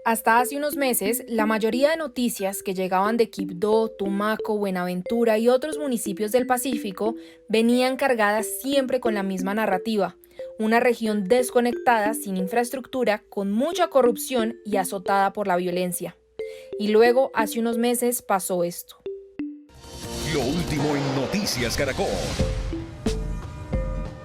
Hasta hace unos meses, la mayoría de noticias que llegaban de Quibdó, Tumaco, Buenaventura y otros municipios del Pacífico venían cargadas siempre con la misma narrativa: una región desconectada, sin infraestructura, con mucha corrupción y azotada por la violencia. Y luego, hace unos meses, pasó esto. Lo último en Noticias Caracol.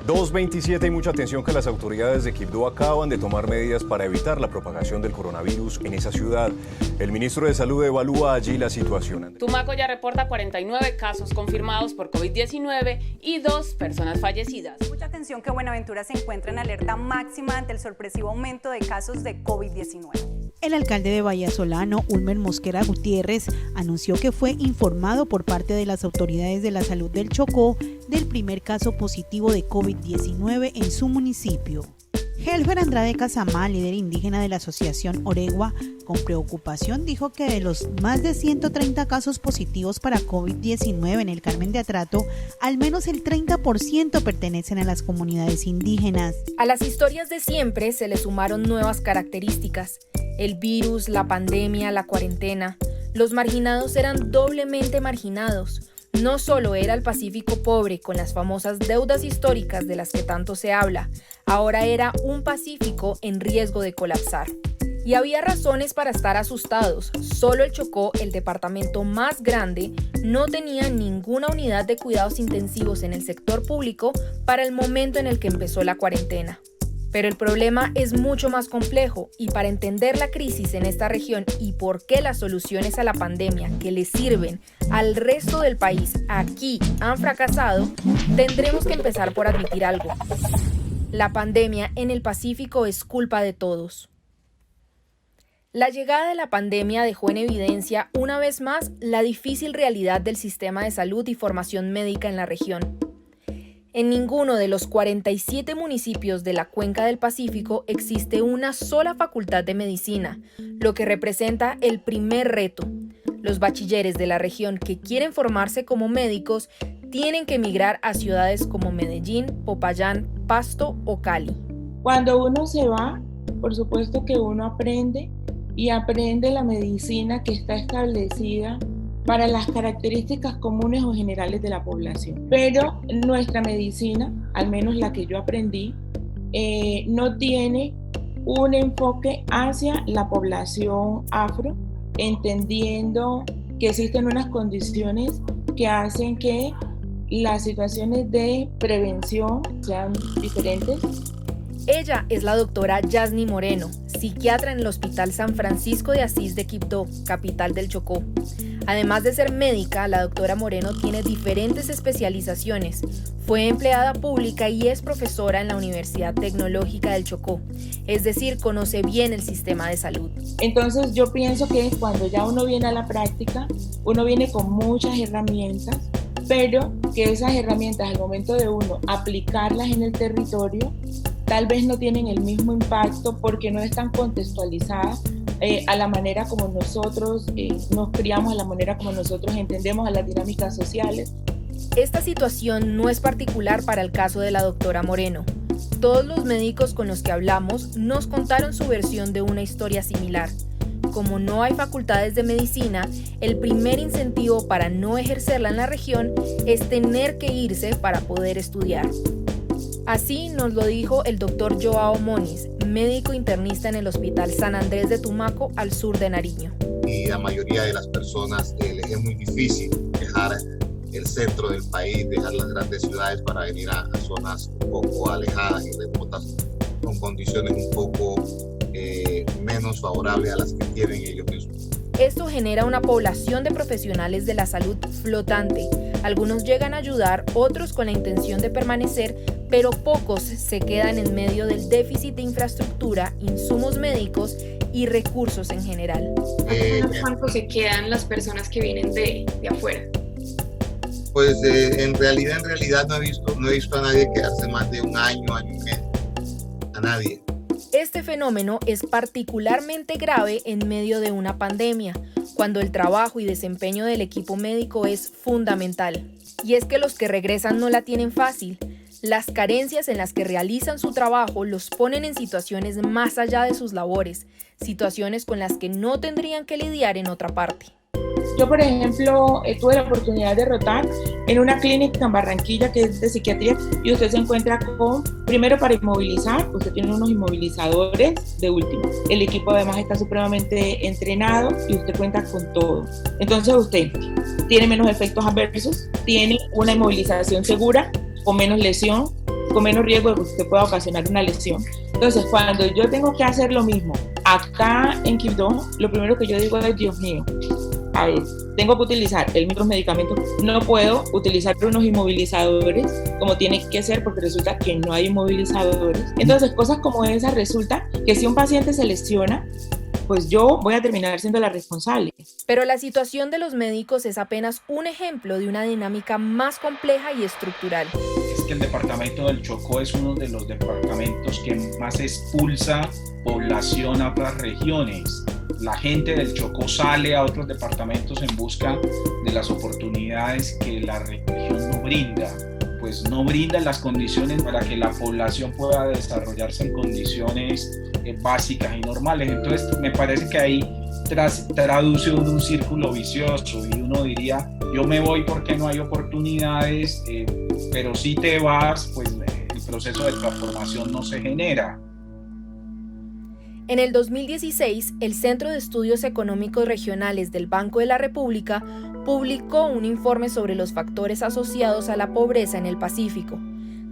2:27 y mucha atención que las autoridades de Quibdó acaban de tomar medidas para evitar la propagación del coronavirus en esa ciudad. El ministro de Salud evalúa allí la situación. Tumaco ya reporta 49 casos confirmados por COVID-19 y 2 personas fallecidas. Mucha atención que Buenaventura se encuentra en alerta máxima ante el sorpresivo aumento de casos de COVID-19. El alcalde de Vallasolano, Ulmer Mosquera Gutiérrez, anunció que fue informado por parte de las autoridades de la salud del Chocó del primer caso positivo de COVID-19 en su municipio. Helfer Andrade Casamá, líder indígena de la asociación Oregua, con preocupación dijo que de los más de 130 casos positivos para COVID-19 en el Carmen de Atrato, al menos el 30% pertenecen a las comunidades indígenas. A las historias de siempre se le sumaron nuevas características: el virus, la pandemia, la cuarentena. Los marginados eran doblemente marginados. No solo era el Pacífico pobre, con las famosas deudas históricas de las que tanto se habla, ahora era un Pacífico en riesgo de colapsar. Y había razones para estar asustados. Solo el Chocó, el departamento más grande, no tenía ninguna unidad de cuidados intensivos en el sector público para el momento en el que empezó la cuarentena. Pero el problema es mucho más complejo, y para entender la crisis en esta región y por qué las soluciones a la pandemia que le sirven al resto del país aquí han fracasado, tendremos que empezar por admitir algo: la pandemia en el Pacífico es culpa de todos. La llegada de la pandemia dejó en evidencia una vez más la difícil realidad del sistema de salud y formación médica en la región. En ninguno de los 47 municipios de la Cuenca del Pacífico existe una sola facultad de medicina, lo que representa el primer reto. Los bachilleres de la región que quieren formarse como médicos tienen que emigrar a ciudades como Medellín, Popayán, Pasto o Cali. Cuando uno se va, por supuesto que uno aprende la medicina que está establecida para las características comunes o generales de la población. Pero nuestra medicina, al menos la que yo aprendí, no tiene un enfoque hacia la población afro, entendiendo que existen unas condiciones que hacen que las situaciones de prevención sean diferentes. Ella es la doctora Yasni Moreno, psiquiatra en el Hospital San Francisco de Asís de Quibdó, capital del Chocó. Además de ser médica, la doctora Moreno tiene diferentes especializaciones. Fue empleada pública y es profesora en la Universidad Tecnológica del Chocó, es decir, conoce bien el sistema de salud. Entonces yo pienso que cuando ya uno viene a la práctica, uno viene con muchas herramientas, pero que esas herramientas al momento de uno aplicarlas en el territorio, tal vez no tienen el mismo impacto porque no están contextualizadas a la manera como nosotros nos criamos, a la manera como nosotros entendemos a las dinámicas sociales. Esta situación no es particular para el caso de la doctora Moreno. Todos los médicos con los que hablamos nos contaron su versión de una historia similar. Como no hay facultades de medicina, el primer incentivo para no ejercerla en la región es tener que irse para poder estudiar. Así nos lo dijo el doctor Joao Moniz, médico internista en el Hospital San Andrés de Tumaco, al sur de Nariño. Y la mayoría de las personas les es muy difícil dejar el centro del país, dejar las grandes ciudades para venir a zonas un poco alejadas y remotas, con condiciones un poco menos favorables a las que tienen ellos mismos. Esto genera una población de profesionales de la salud flotante. Algunos llegan a ayudar, otros con la intención de permanecer, pero pocos se quedan en medio del déficit de infraestructura, insumos médicos y recursos en general. ¿Cuánto se quedan las personas que vienen de afuera? Pues en realidad no he visto a nadie quedarse más de un año y medio. A nadie. Este fenómeno es particularmente grave en medio de una pandemia, cuando el trabajo y desempeño del equipo médico es fundamental. Y es que los que regresan no la tienen fácil. Las carencias en las que realizan su trabajo los ponen en situaciones más allá de sus labores, situaciones con las que no tendrían que lidiar en otra parte. Yo, por ejemplo, tuve la oportunidad de rotar en una clínica en Barranquilla que es de psiquiatría y usted se encuentra con, primero para inmovilizar, usted tiene unos inmovilizadores de última. El equipo además está supremamente entrenado y usted cuenta con todo. Entonces usted tiene menos efectos adversos, tiene una inmovilización segura, con menos lesión, con menos riesgo de que usted pueda ocasionar una lesión. Entonces, cuando yo tengo que hacer lo mismo acá en Quibdó, lo primero que yo digo es, Dios mío, a ver, tengo que utilizar el mismo medicamento, no puedo utilizar unos inmovilizadores como tiene que ser porque resulta que no hay inmovilizadores. Entonces, cosas como esas resulta que si un paciente se lesiona, pues yo voy a terminar siendo la responsable. Pero la situación de los médicos es apenas un ejemplo de una dinámica más compleja y estructural. Es que el departamento del Chocó es uno de los departamentos que más expulsa población a otras regiones. La gente del Chocó sale a otros departamentos en busca de las oportunidades que la región no brinda. Pues no brinda las condiciones para que la población pueda desarrollarse en condiciones básicas y normales. Entonces me parece que ahí traduce un círculo vicioso y uno diría, yo me voy porque no hay oportunidades, pero si te vas, pues el proceso de transformación no se genera. En el 2016, el Centro de Estudios Económicos Regionales del Banco de la República publicó un informe sobre los factores asociados a la pobreza en el Pacífico.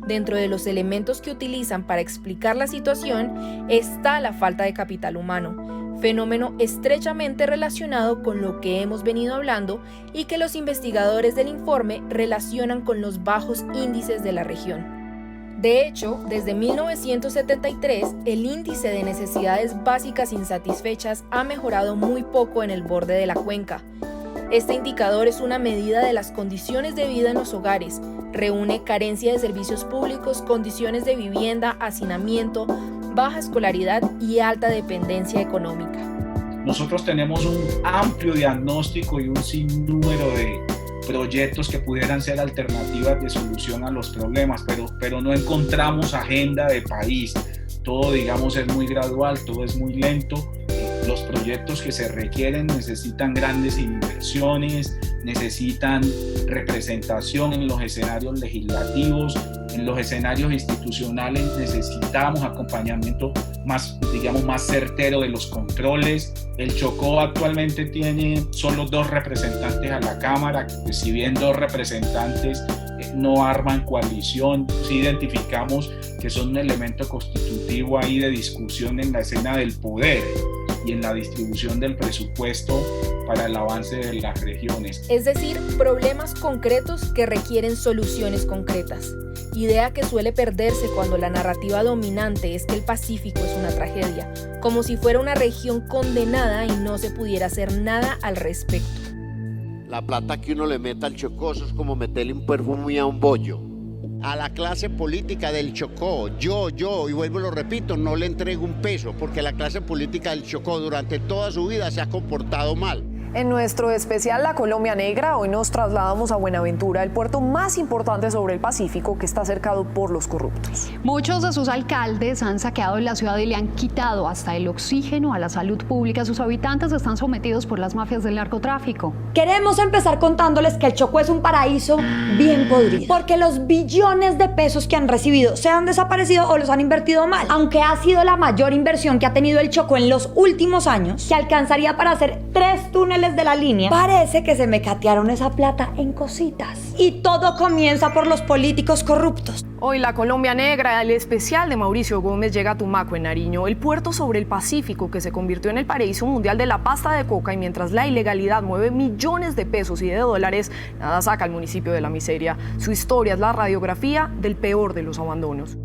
Dentro de los elementos que utilizan para explicar la situación está la falta de capital humano, fenómeno estrechamente relacionado con lo que hemos venido hablando y que los investigadores del informe relacionan con los bajos índices de la región. De hecho, desde 1973, el índice de necesidades básicas insatisfechas ha mejorado muy poco en el borde de la cuenca. Este indicador es una medida de las condiciones de vida en los hogares, reúne carencia de servicios públicos, condiciones de vivienda, hacinamiento, baja escolaridad y alta dependencia económica. Nosotros tenemos un amplio diagnóstico y un sinnúmero de proyectos que pudieran ser alternativas de solución a los problemas, pero no encontramos agenda de país. Todo, digamos, es muy gradual, todo es muy lento. Los proyectos que se requieren necesitan grandes inversiones, necesitan representación en los escenarios legislativos, en los escenarios institucionales necesitamos acompañamiento más certero de los controles. El Chocó actualmente tiene solo 2 representantes a la Cámara, que si bien 2 representantes no arman coalición, sí identificamos que son un elemento constitutivo ahí de discusión en la escena del poder y en la distribución del presupuesto para el avance de las regiones. Es decir, problemas concretos que requieren soluciones concretas. Idea que suele perderse cuando la narrativa dominante es que el Pacífico es una tragedia, como si fuera una región condenada y no se pudiera hacer nada al respecto. La plata que uno le mete al Chocó es como meterle un perfume a un bollo. A la clase política del Chocó, yo, y vuelvo y lo repito, no le entrego un peso, porque la clase política del Chocó durante toda su vida se ha comportado mal. En nuestro especial La Colombia Negra, hoy nos trasladamos a Buenaventura, el puerto más importante sobre el Pacífico que está cercado por los corruptos. Muchos de sus alcaldes han saqueado la ciudad y le han quitado hasta el oxígeno a la salud pública. Sus habitantes están sometidos por las mafias del narcotráfico. Queremos empezar contándoles que el Chocó es un paraíso bien podrido, porque los billones de pesos que han recibido se han desaparecido o los han invertido mal. Aunque ha sido la mayor inversión que ha tenido el Chocó en los últimos años, que alcanzaría para hacer 3 túneles de la línea, parece que se me catearon esa plata en cositas. Y todo comienza por los políticos corruptos. Hoy La Colombia Negra, el especial de Mauricio Gómez, llega a Tumaco, en Nariño, el puerto sobre el Pacífico que se convirtió en el paraíso mundial de la pasta de coca, y mientras la ilegalidad mueve millones de pesos y de dólares, nada saca al municipio de la miseria. Su historia es la radiografía del peor de los abandonos.